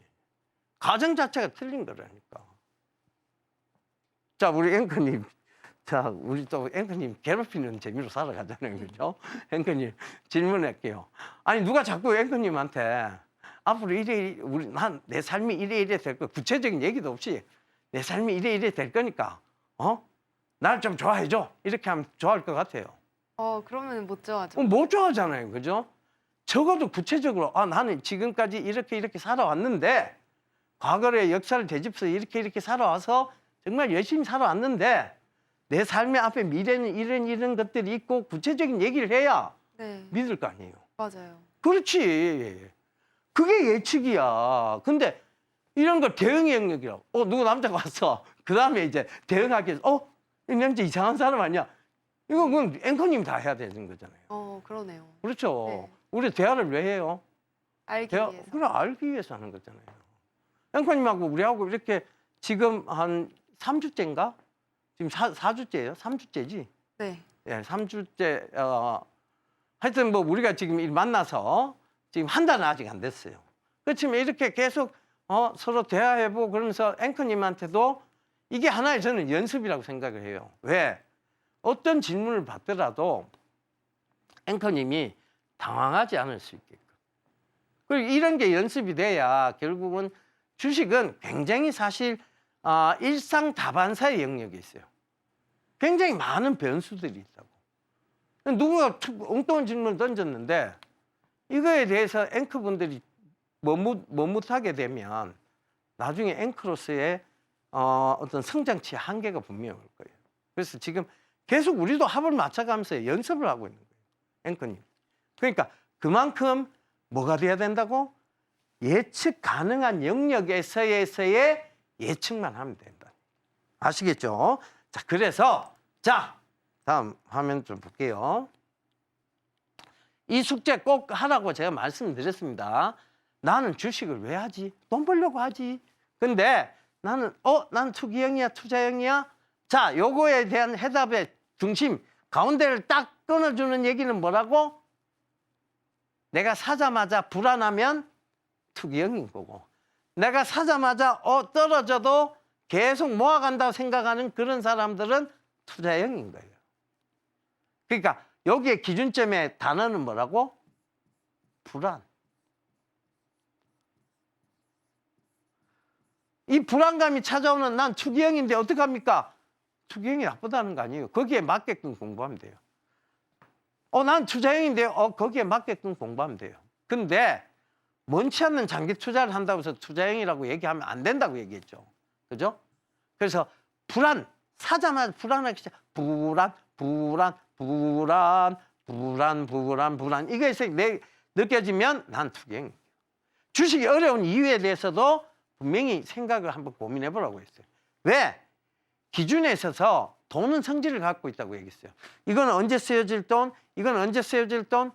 가정 자체가 틀린 거라니까. 자, 우리 앵커님. 자, 우리 또 앵커님 괴롭히는 재미로 살아가잖아요. 그죠? 앵커님 질문할게요. 아니, 누가 자꾸 앵커님한테 앞으로 내 삶이 이래 될 거, 구체적인 얘기도 없이 내 삶이 이래 될 거니까, 날 좀 좋아해줘. 이렇게 하면 좋아할 것 같아요. 그러면 못 좋아하죠. 못 좋아하잖아요. 그죠? 적어도 구체적으로, 나는 지금까지 이렇게 살아왔는데, 과거의 역사를 되짚어서 이렇게 살아와서 정말 열심히 살아왔는데, 내 삶의 앞에 미래는 이런 것들이 있고 구체적인 얘기를 해야 네, 믿을 거 아니에요. 맞아요. 그렇지. 그게 예측이야. 근데 이런 걸 대응의 영역이라고. 누구 남자가 왔어. 그 다음에 이제 대응하기 위해서, 이 남자 이상한 사람 아니야. 이거 그건 앵커님이 다 해야 되는 거잖아요. 그러네요. 그렇죠. 네. 우리 대화를 왜 해요? 알기 위해서. 그래, 알기 위해서 하는 거잖아요. 앵커님하고 우리하고 이렇게 지금 한 3주째인가? 지금 4주째예요? 3주째지? 네. 예, 3주째. 하여튼 뭐 우리가 지금 만나서 지금 한 달은 아직 안 됐어요. 그렇지만 이렇게 계속 서로 대화해보고 그러면서 앵커님한테도 이게 하나의 저는 연습이라고 생각을 해요. 왜? 어떤 질문을 받더라도 앵커님이 당황하지 않을 수 있게끔. 그리고 이런 게 연습이 돼야 결국은 주식은 굉장히 사실 일상 다반사의 영역이 있어요. 굉장히 많은 변수들이 있다고. 누군가 엉뚱한 질문을 던졌는데 이거에 대해서 앵커분들이 머뭇하게 되면 나중에 앵커로서의 어떤 성장치의 한계가 분명히 올 거예요. 그래서 지금 계속 우리도 합을 맞춰가면서 연습을 하고 있는 거예요. 앵커님. 그러니까 그만큼 뭐가 돼야 된다고? 예측 가능한 영역에서의 예측만 하면 된다. 아시겠죠? 자, 그래서 자, 다음 화면 좀 볼게요. 이 숙제 꼭 하라고 제가 말씀드렸습니다. 나는 주식을 왜 하지? 돈 벌려고 하지. 근데 나는 투기형이야, 투자형이야? 자, 요거에 대한 해답의 중심 가운데를 딱 끊어주는 얘기는 뭐라고? 내가 사자마자 불안하면 투기형인 거고, 내가 사자마자 떨어져도 계속 모아간다고 생각하는 그런 사람들은 투자형인 거예요. 그러니까 여기에 기준점의 단어는 뭐라고? 불안. 이 불안감이 찾아오는 난 투기형인데 어떡합니까? 투기형이 나쁘다는 거 아니에요. 거기에 맞게끔 공부하면 돼요. 난 투자형인데 거기에 맞게끔 공부하면 돼요. 근데 원치 않는 장기 투자를 한다고 해서 투자형이라고 얘기하면 안 된다고 얘기했죠. 그죠? 그래서 불안, 사자마자 불안하기 시작. 불안. 이거에서 느껴지면 난 투기형이에요. 주식이 어려운 이유에 대해서도 분명히 생각을 한번 고민해 보라고 했어요. 왜? 기준에 있어서 돈은 성질을 갖고 있다고 얘기했어요. 이건 언제 쓰여질 돈? 이건 언제 쓰여질 돈?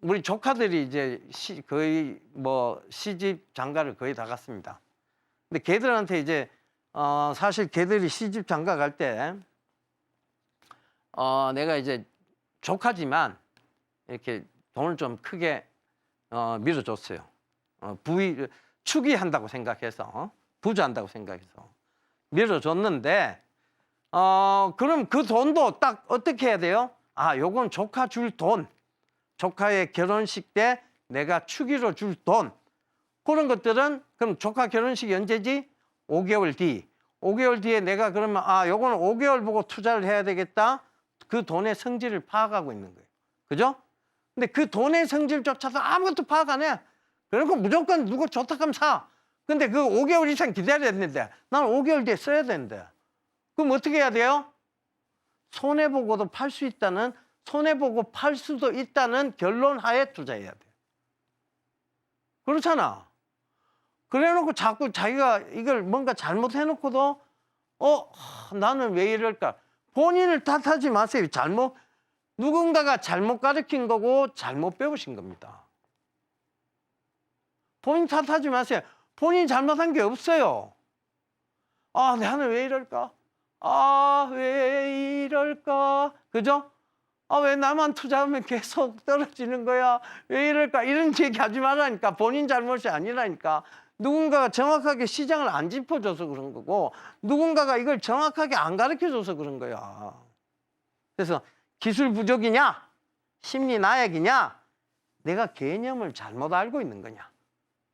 우리 조카들이 이제 거의 시집 장가를 거의 다 갔습니다. 근데 걔들한테 이제 사실 걔들이 시집 장가 갈 때 내가 이제 조카지만 이렇게 돈을 좀 크게 밀어줬어요. 축의한다고 생각해서, 부주한다고 생각해서 밀어줬는데 그럼 그 돈도 딱 어떻게 해야 돼요? 요건 조카 줄 돈, 조카의 결혼식 때 내가 축의로 줄 돈, 그런 것들은 그럼 조카 결혼식이 언제지? 5개월 뒤. 5개월 뒤에 내가 그러면 요거는 5개월 보고 투자를 해야 되겠다. 그 돈의 성질을 파악하고 있는 거예요. 그죠? 근데 그 돈의 성질조차도 아무것도 파악 안 해. 그러니까 무조건 누구 좋다 하면 사. 근데 그 5개월 이상 기다려야 되는데 나는 5개월 뒤에 써야 되는데 그럼 어떻게 해야 돼요? 손해보고도 팔 수 있다는, 손해보고 팔 수도 있다는 결론 하에 투자해야 돼. 그렇잖아. 그래놓고 자꾸 자기가 이걸 뭔가 잘못해놓고도 나는 왜 이럴까? 본인을 탓하지 마세요. 누군가가 잘못 가르친 거고 잘못 배우신 겁니다. 본인 탓하지 마세요. 본인이 잘못한 게 없어요. 나는 왜 이럴까? 왜 이럴까? 그죠? 왜 나만 투자하면 계속 떨어지는 거야? 왜 이럴까? 이런 얘기 하지 말라니까. 본인 잘못이 아니라니까. 누군가가 정확하게 시장을 안 짚어줘서 그런 거고, 누군가가 이걸 정확하게 안 가르쳐줘서 그런 거야. 그래서 기술 부족이냐? 심리 나약이냐? 내가 개념을 잘못 알고 있는 거냐?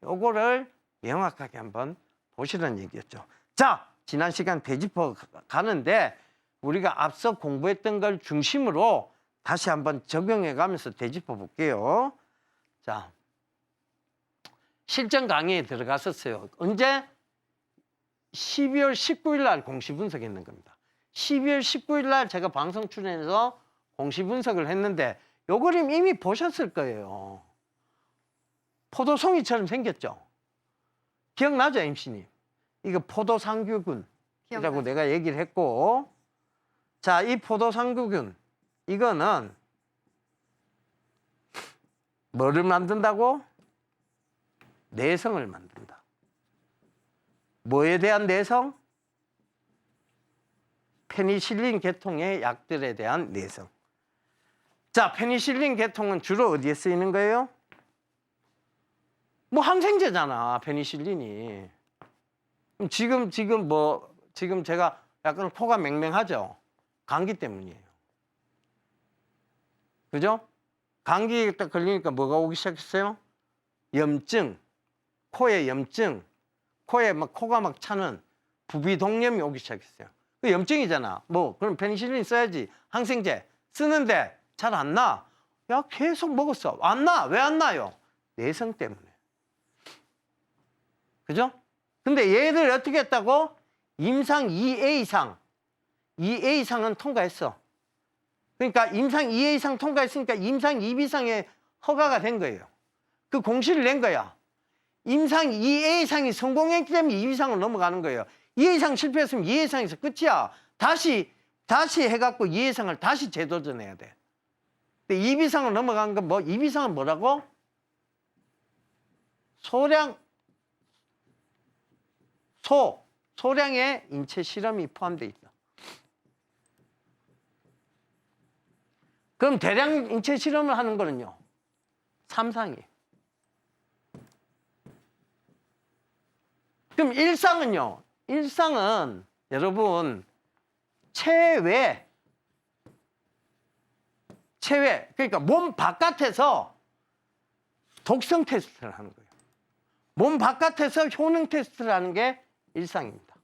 요거를 명확하게 한번 보시라는 얘기였죠. 자, 지난 시간 되짚어 가는데 우리가 앞서 공부했던 걸 중심으로 다시 한번 적용해 가면서 되짚어 볼게요. 자, 실전 강의에 들어갔었어요. 언제? 12월 19일 날 공시 분석했는 겁니다. 12월 19일 날 제가 방송 출연해서 공시 분석을 했는데 요 그림 이미 보셨을 거예요. 포도송이처럼 생겼죠? 기억나죠, MC님? 이거 포도상규균이라고 내가 얘기를 했고, 자, 이 포도상규균, 이거는 뭐를 만든다고? 내성을 만든다. 뭐에 대한 내성? 페니실린 계통의 약들에 대한 내성. 자, 페니실린 계통은 주로 어디에 쓰이는 거예요? 항생제잖아, 페니실린이. 지금 제가 약간 코가 맹맹하죠? 감기 때문이에요. 그죠? 감기에 딱 걸리니까 뭐가 오기 시작했어요? 염증, 코에 염증, 코에 코가 막 차는 부비동염이 오기 시작했어요. 그 염증이잖아. 그럼 페니실린 써야지. 항생제 쓰는데 잘 안 나. 야, 계속 먹었어. 안 나. 왜 안 나요? 내성 때문에. 그죠? 근데 얘들 어떻게 했다고? 임상 2A 이상. 2A 이상은 통과했어. 그러니까 임상 2A 이상 통과했으니까 임상 2B 이상에 허가가 된 거예요. 그 공시를 낸 거야. 임상 2A 이상이 성공했기 때문에 2B 이상으로 넘어가는 거예요. 2A 이상 실패했으면 2A 이상에서 끝이야. 다시 해갖고 2A 이상을 다시 재도전해야 돼. 근데 2B 이상으로 넘어간 건 뭐? 2B 이상은 뭐라고? 소량의 인체 실험이 포함되어 있다. 그럼 대량 인체 실험을 하는 거는요, 3상이에요. 그럼 1상은요, 1상은 여러분 체외, 그러니까 몸 바깥에서 독성 테스트를 하는 거예요. 몸 바깥에서 효능 테스트를 하는 게 1상입니다.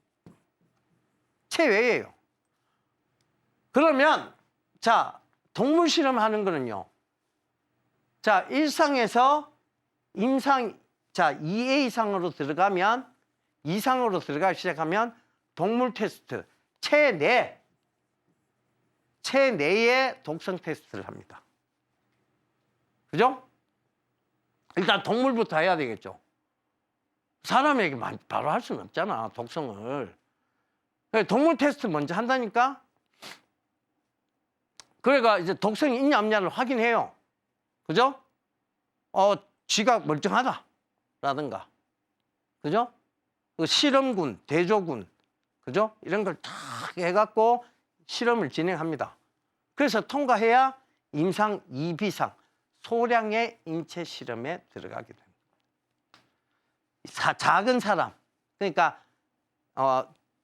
체외예요. 그러면 자, 동물 실험하는 거는요. 자, 1상에서 임상, 자, 2A 이상으로 들어가면, 2상으로 들어가기 시작하면 동물 테스트, 체내의 독성 테스트를 합니다. 그죠? 일단 동물부터 해야 되겠죠. 사람에게 바로 할 수는 없잖아, 독성을. 동물 테스트 먼저 한다니까? 그래가 이제 독성이 있냐 없냐를 확인해요. 그죠? 쥐가 멀쩡하다라든가. 그죠? 그 실험군, 대조군. 그죠? 이런 걸 다 해갖고 실험을 진행합니다. 그래서 통과해야 임상 2B상 소량의 인체 실험에 들어가게 됩니다. 작은 사람, 그러니까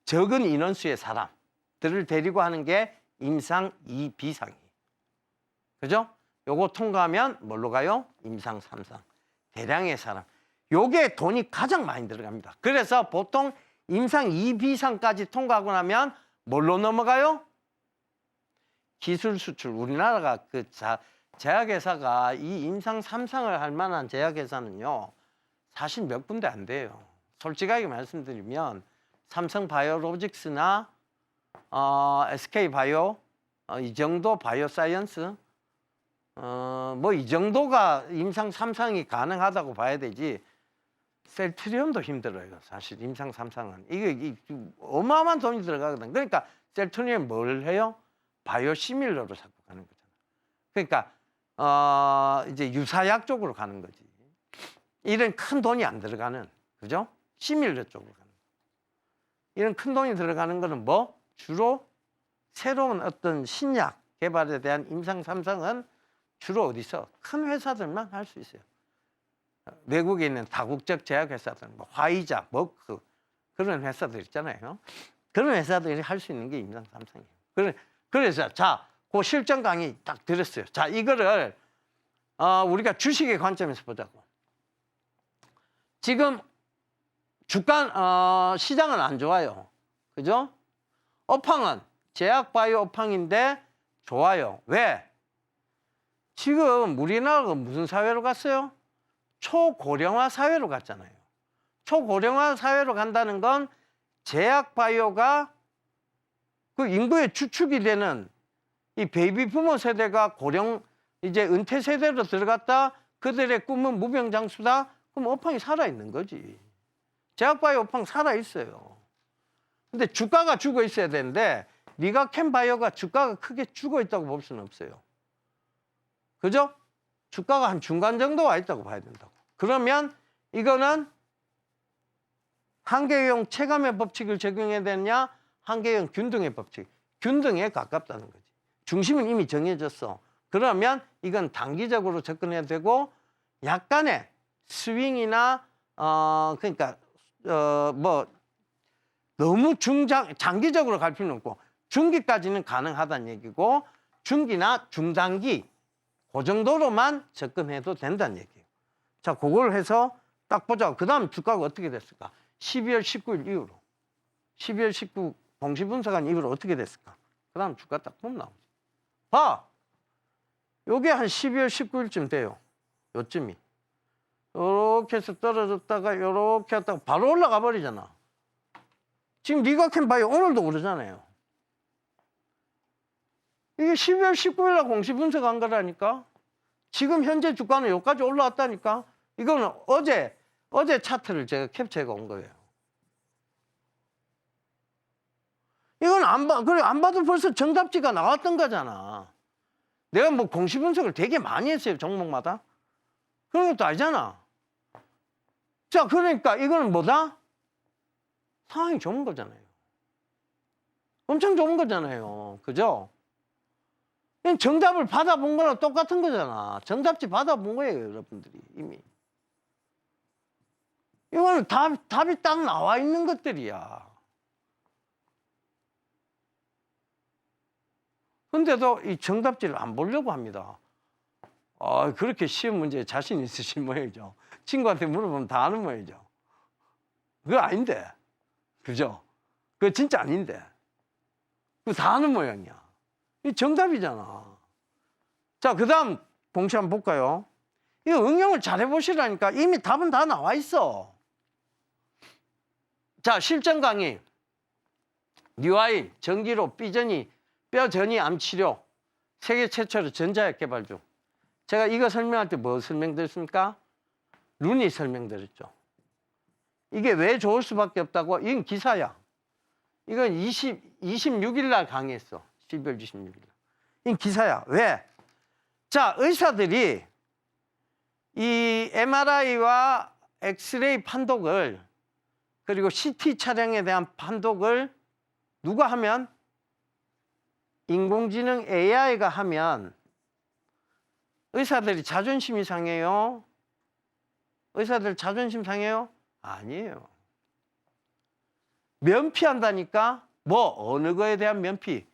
적은 인원수의 사람들을 데리고 하는 게 임상 2B상이에요. 그죠? 요거 통과하면 뭘로 가요? 임상 3상. 대량의 사람. 요게 돈이 가장 많이 들어갑니다. 그래서 보통 임상 2B상까지 통과하고 나면 뭘로 넘어가요? 기술 수출. 우리나라가 그 제약회사가 이 임상 3상을 할 만한 제약회사는요, 사실 몇 군데 안 돼요. 솔직하게 말씀드리면 삼성바이오로직스나 SK바이오, 이 정도 바이오사이언스, 뭐 이 정도가 임상 3상이 가능하다고 봐야 되지. 셀트리온도 힘들어요. 사실 임상 3상은 이게 어마어마한 돈이 들어가거든. 그러니까 셀트리온 뭘 해요? 바이오 시밀러로 자꾸 가는 거잖아. 그러니까 이제 유사약 쪽으로 가는 거지. 이런 큰 돈이 안 들어가는, 그죠? 시밀러 쪽으로 가는 거. 이런 큰 돈이 들어가는 거는 뭐? 주로 새로운 어떤 신약 개발에 대한 임상 3상은 주로 어디서? 큰 회사들만 할 수 있어요. 외국에 있는 다국적 제약회사들, 뭐 화이자, 머크, 그런 회사들 있잖아요. 그런 회사들이 할 수 있는 게 임상 3상이에요. 그래서 자, 그 실전 강의 딱 들었어요. 자, 이거를 우리가 주식의 관점에서 보자고. 지금 주가 시장은 안 좋아요. 그죠? 업황은 제약바이오 업황인데 좋아요. 왜? 지금 우리나라가 무슨 사회로 갔어요? 초고령화 사회로 갔잖아요. 초고령화 사회로 간다는 건 제약바이오가 그 인구의 주축이 되는 이 베이비 부모 세대가 이제 은퇴 세대로 들어갔다. 그들의 꿈은 무병장수다. 그럼 업황이 살아있는 거지. 제약바이오 업황 살아있어요. 근데 주가가 죽어 있어야 되는데 리가캠바이오가 주가가 크게 죽어 있다고 볼 수는 없어요. 그죠? 주가가 한 중간 정도 와 있다고 봐야 된다고. 그러면 이거는 한계형 체감의 법칙을 적용해야 되느냐? 한계형 균등의 법칙. 균등에 가깝다는 거지. 중심은 이미 정해졌어. 그러면 이건 단기적으로 접근해야 되고 약간의 스윙이나 그러니까 뭐 너무 장기적으로 갈 필요는 없고 중기까지는 가능하다는 얘기고 중기나 중단기 그 정도로만 접근해도 된다는 얘기예요. 자, 그걸 해서 딱 보자. 그 다음 주가가 어떻게 됐을까? 12월 19일 이후로. 12월 19 공시분석한 이후로 어떻게 됐을까? 그 다음 주가 딱 보면 나오지. 봐! 요게 한 12월 19일쯤 돼요. 요쯤이. 요렇게 해서 떨어졌다가 요렇게 했다가 바로 올라가 버리잖아. 지금 리가캠바이오 오늘도 그러잖아요. 이게 12월 19일 날 공시 분석한 거라니까. 지금 현재 주가는 여기까지 올라왔다니까. 이거는 어제 차트를 제가 캡처해 온 거예요. 이건 그래, 안 봐도 벌써 정답지가 나왔던 거잖아. 내가 뭐 공시 분석을 되게 많이 했어요, 종목마다. 그런 것도 아니잖아. 자, 그러니까 이거는 뭐다? 상황이 좋은 거잖아요. 엄청 좋은 거잖아요. 그죠? 정답을 받아본 거랑 똑같은 거잖아. 정답지 받아본 거예요, 여러분들이 이미. 이거는 답이 딱 나와 있는 것들이야. 근데도 이 정답지를 안 보려고 합니다. 그렇게 시험 문제에 자신 있으신 모양이죠. 친구한테 물어보면 다 아는 모양이죠. 그거 아닌데. 그죠? 그거 진짜 아닌데. 그거 다 아는 모양이야. 이 정답이잖아. 자, 그 다음 공시 한번 볼까요? 이거 응용을 잘 해보시라니까. 이미 답은 다 나와 있어. 자, 실전 강의. 뉴아인, 전기로, 삐전이, 뼈전이 암치료. 세계 최초로 전자약 개발 중. 제가 이거 설명할 때 뭐 설명드렸습니까? 룬이 설명드렸죠. 이게 왜 좋을 수밖에 없다고? 이건 기사야. 이건 26일 날 강의했어. 12월 26일 날. 이건 기사야. 왜? 자, 의사들이 이 MRI와 엑스레이 판독을 그리고 CT 촬영에 대한 판독을 누가 하면? 인공지능 AI가 하면 의사들이 자존심이 상해요? 의사들 자존심 상해요? 아니에요. 면피한다니까? 뭐 어느 거에 대한 면피?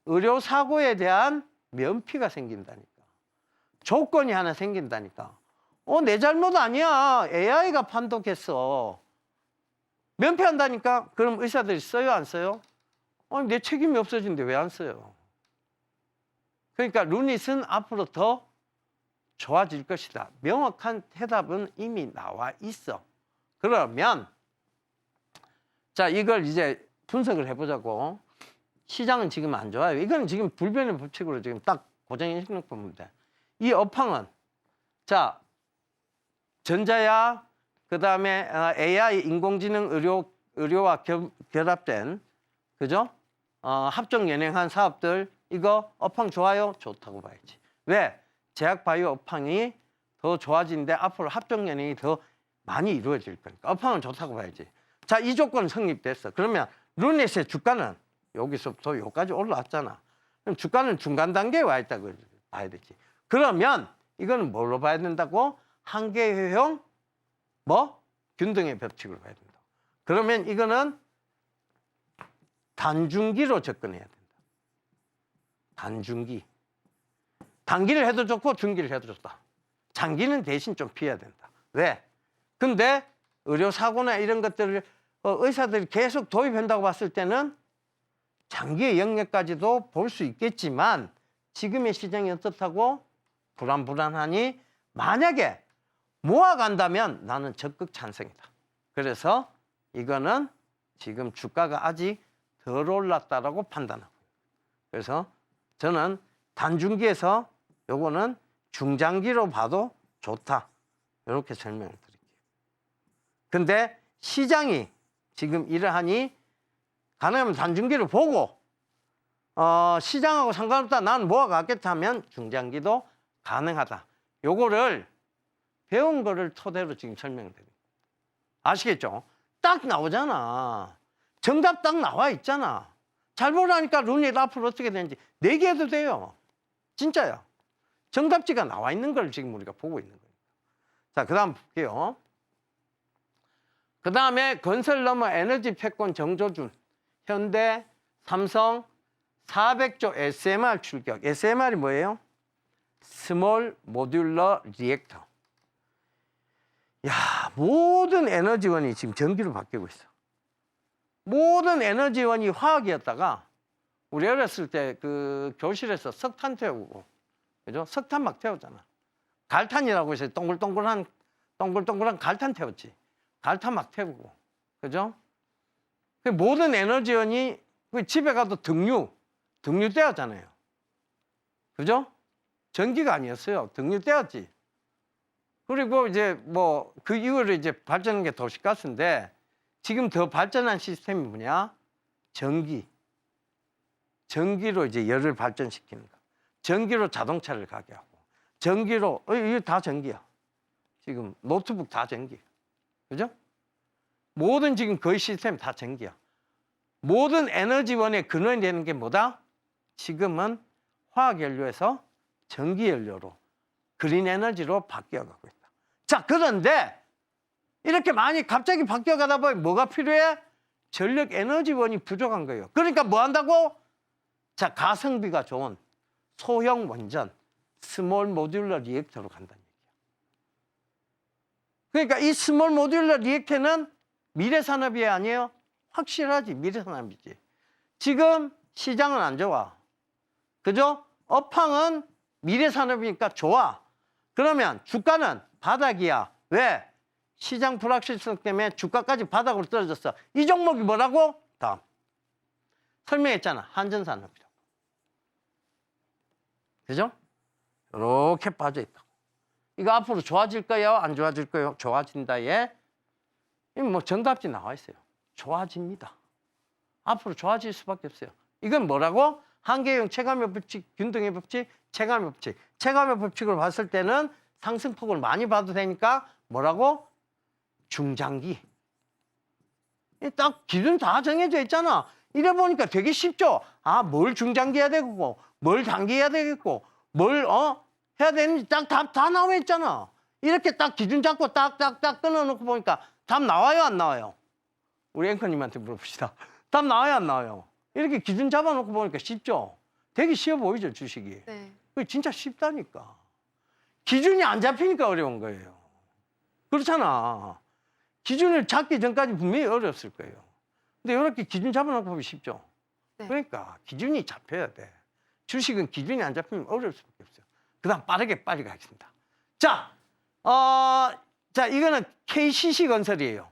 의료사고에 대한 면피가 생긴다니까. 조건이 하나 생긴다니까. 내 잘못 아니야. AI가 판독했어. 면피한다니까? 그럼 의사들이 써요, 안 써요? 내 책임이 없어지는데 왜 안 써요? 그러니까 루닛은 앞으로 더 좋아질 것이다. 명확한 해답은 이미 나와 있어. 그러면 자, 이걸 이제 분석을 해보자고. 시장은 지금 안 좋아요. 이건 지금 불변의 법칙으로 지금 딱 고정해 놓으면 돼. 이 업황은 자, 전자야, 그 다음에 AI, 인공지능 의료와 결합된, 그죠? 합종 연행한 사업들, 이거 업황 좋아요? 좋다고 봐야지. 왜? 제약바이오 업황이 더 좋아지는데 앞으로 합종 연행이 더 많이 이루어질 거니까 업황은 좋다고 봐야지. 자, 이 조건은 성립됐어. 그러면 루넷의 주가는 여기서부터 여기까지 올라왔잖아. 그럼 주가는 중간 단계에 와 있다고 봐야 되지. 그러면 이거는 뭘로 봐야 된다고? 한계효용 균등의 법칙으로 봐야 된다. 그러면 이거는 단중기로 접근해야 된다. 단중기. 단기를 해도 좋고 중기를 해도 좋다. 장기는 대신 좀 피해야 된다. 왜? 근데 의료사고나 이런 것들을 의사들이 계속 도입한다고 봤을 때는 장기의 영역까지도 볼 수 있겠지만 지금의 시장이 어떻다고? 불안하니 만약에 모아간다면 나는 적극 찬성이다. 그래서 이거는 지금 주가가 아직 덜 올랐다라고 판단하고. 그래서 저는 단중기에서 요거는 중장기로 봐도 좋다. 이렇게 설명을 드릴게요. 근데 시장이 지금 이러하니 가능하면 단중기를 보고 시장하고 상관없다. 난 모아가겠다 하면 중장기도 가능하다. 요거를 배운 거를 토대로 지금 설명을 드립니다. 아시겠죠? 딱 나오잖아. 정답 딱 나와 있잖아. 잘 보라니까 루닛 앞으로 어떻게 되는지 내기해도 돼요. 진짜야. 정답지가 나와 있는 걸 지금 우리가 보고 있는 거예요. 자, 그 다음 볼게요. 그 다음에 건설 넘어 에너지 패권 정조준, 현대, 삼성, 400조 SMR 출격. SMR이 뭐예요? 스몰 모듈러 리액터. 야, 모든 에너지원이 지금 전기로 바뀌고 있어. 모든 에너지원이 화학이었다가 우리 어렸을 때 그 교실에서 석탄 태우고, 그죠? 석탄 막 태웠잖아. 갈탄이라고 해서 동글동글한 갈탄 태웠지. 갈탄 막 태우고, 그죠? 모든 에너지원이 집에 가도 등유 떼었잖아요. 그죠? 전기가 아니었어요. 등유 떼었지. 그리고 이제 뭐 그 이후로 이제 발전한 게 도시가스인데 지금 더 발전한 시스템이 뭐냐? 전기로 이제 열을 발전시키는 거. 전기로 자동차를 가게 하고 전기로 이게 다 전기야. 지금 노트북 다 전기. 그죠? 모든 지금 거의 시스템 다 전기야. 모든 에너지원의 근원이 되는 게 뭐다? 지금은 화학연료에서 전기연료로 그린 에너지로 바뀌어가고 있다. 자, 그런데 이렇게 많이 갑자기 바뀌어가다 보니 뭐가 필요해? 전력 에너지원이 부족한 거예요. 그러니까 뭐 한다고? 자, 가성비가 좋은 소형 원전, 스몰 모듈러 리액터로 간다는 얘기야. 그러니까 이 스몰 모듈러 리액터는 미래 산업이 아니에요? 확실하지, 미래 산업이지. 지금 시장은 안 좋아. 그죠? 업황은 미래 산업이니까 좋아. 그러면 주가는 바닥이야. 왜? 시장 불확실성 때문에 주가까지 바닥으로 떨어졌어. 이 종목이 뭐라고? 다음. 설명했잖아. 한전산업이라고. 그죠? 이렇게 빠져있다고. 이거 앞으로 좋아질 거예요? 안 좋아질 거예요? 좋아진다. 예? 이거 뭐 정답지 나와 있어요. 좋아집니다. 앞으로 좋아질 수밖에 없어요. 이건 뭐라고? 한계형 체감의 법칙, 균등의 법칙, 체감의 법칙. 체감의 법칙으로 봤을 때는 상승폭을 많이 봐도 되니까 뭐라고? 중장기. 딱 기준 다 정해져 있잖아. 이래 보니까 되게 쉽죠? 아, 뭘 중장기 해야 되고, 뭘 단기 해야 되겠고, 뭘 해야 되는지 딱 답 다 나와 있잖아. 이렇게 딱 기준 잡고 딱딱딱 끊어놓고 보니까 답 나와요, 안 나와요? 우리 앵커님한테 물어봅시다. 답 나와요, 안 나와요? 이렇게 기준 잡아놓고 보니까 쉽죠? 되게 쉬워 보이죠, 주식이? 네. 그게 진짜 쉽다니까. 기준이 안 잡히니까 어려운 거예요. 그렇잖아. 기준을 잡기 전까지 분명히 어려웠을 거예요. 근데 이렇게 기준 잡아놓고 보면 쉽죠? 네. 그러니까 기준이 잡혀야 돼. 주식은 기준이 안 잡히면 어려울 수밖에 없어요. 그 다음 빨리 가겠습니다. 자, 자, 이거는 KCC 건설이에요.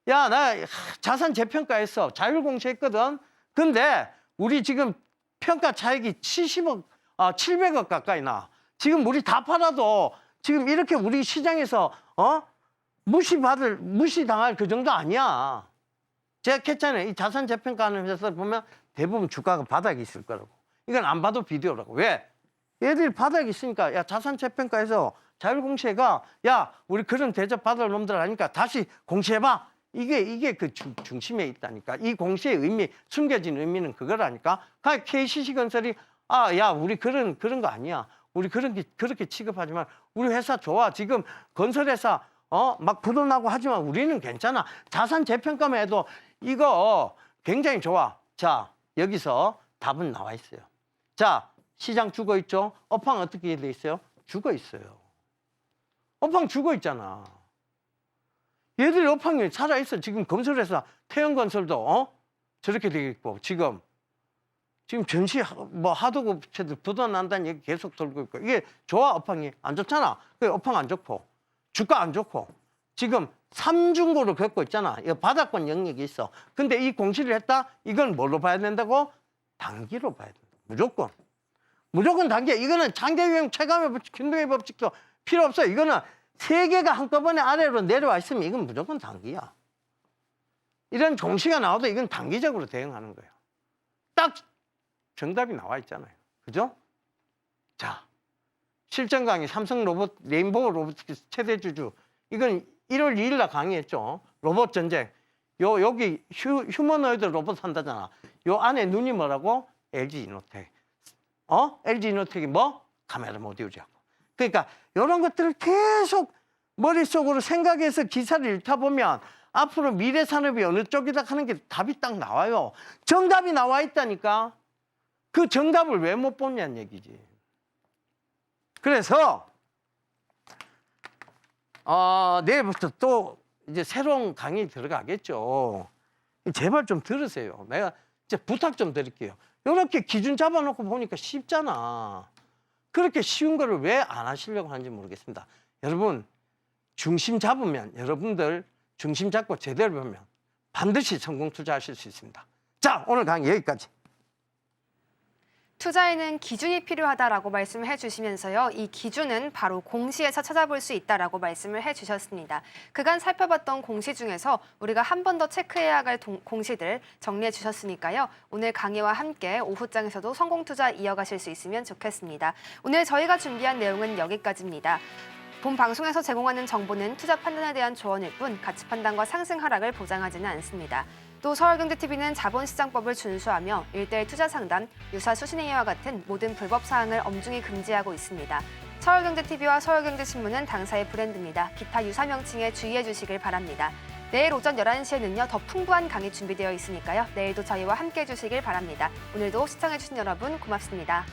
야, 나 자산 재평가했어. 자율공시했거든. 근데 우리 지금 평가 차익이 700억 가까이 나. 지금 우리 다 팔아도 지금 이렇게 우리 시장에서 무시당할 그 정도 아니야. 제가 했잖아요. 이 자산 재평가하는 회사 보면 대부분 주가가 바닥이 있을 거라고. 이건 안 봐도 비디오라고. 왜? 얘들이 바닥이 있으니까 야, 자산 재평가해서 자율공시해가 야, 우리 그런 대접 받을 놈들 아니까 다시 공시해봐. 이게 그 중심에 있다니까. 이 공시의 의미, 숨겨진 의미는 그거라니까. 그러니까 KCC 건설이 야, 우리 그런 거 아니야. 우리 그렇게 취급하지만 우리 회사 좋아. 지금 건설회사 막 부도나고 하지만 우리는 괜찮아. 자산 재평가만 해도 이거 굉장히 좋아. 자, 여기서 답은 나와 있어요. 자, 시장 죽어 있죠? 업황 어떻게 돼 있어요? 죽어 있어요. 업황 죽어 있잖아. 얘들이 업황이 살아있어. 지금 건설회사 태영건설도 저렇게 돼 있고 지금 전시 뭐 하도급 업체들 부도난다는 얘기 계속 돌고 있고 이게 좋아 업황이 안 좋잖아. 그 업황 안 좋고 주가 안 좋고 지금 삼중고를 겪고 있잖아. 이 바닥권 영역이 있어. 근데 이 공시를 했다? 이건 뭘로 봐야 된다고? 단기로 봐야 된다. 무조건 단기. 이거는 장기유형 체감의 법칙, 균등의 법칙도 필요 없어. 이거는 세 개가 한꺼번에 아래로 내려와 있으면 이건 무조건 단기야. 이런 공시가 나와도 이건 단기적으로 대응하는 거예요. 딱 정답이 나와 있잖아요. 그죠? 자, 실전 강의 삼성 로봇, 레인보우 로보틱스 최대 주주. 이건 1월 2일 날 강의했죠. 로봇 전쟁. 여기 휴머노이드 로봇 한다잖아. 요 안에 눈이 뭐라고? LG 이노텍. LG 이노텍이 뭐? 카메라 모듈이라고. 그러니까 이런 것들을 계속 머릿속으로 생각해서 기사를 읽다 보면 앞으로 미래 산업이 어느 쪽이다 하는 게 답이 딱 나와요. 정답이 나와 있다니까. 그 정답을 왜 못 보냐는 얘기지. 그래서 내일부터 또 이제 새로운 강의 들어가겠죠. 제발 좀 들으세요. 내가 진짜 부탁 좀 드릴게요. 이렇게 기준 잡아놓고 보니까 쉽잖아. 그렇게 쉬운 거를 왜 안 하시려고 하는지 모르겠습니다. 여러분, 중심 잡으면, 여러분들 중심 잡고 제대로 보면 반드시 성공 투자하실 수 있습니다. 자, 오늘 강의 여기까지. 투자에는 기준이 필요하다라고 말씀을 해주시면서요. 이 기준은 바로 공시에서 찾아볼 수 있다라고 말씀을 해주셨습니다. 그간 살펴봤던 공시 중에서 우리가 한 번 더 체크해야 할 공시들 정리해 주셨으니까요. 오늘 강의와 함께 오후장에서도 성공 투자 이어가실 수 있으면 좋겠습니다. 오늘 저희가 준비한 내용은 여기까지입니다. 본 방송에서 제공하는 정보는 투자 판단에 대한 조언일 뿐 가치 판단과 상승 하락을 보장하지는 않습니다. 또 서울경제TV는 자본시장법을 준수하며 1:1 투자 상담, 유사 수신행위와 같은 모든 불법 사항을 엄중히 금지하고 있습니다. 서울경제TV와 서울경제신문은 당사의 브랜드입니다. 기타 유사 명칭에 주의해 주시길 바랍니다. 내일 오전 11시에는요, 더 풍부한 강의 준비되어 있으니까요. 내일도 저희와 함께해 주시길 바랍니다. 오늘도 시청해 주신 여러분 고맙습니다.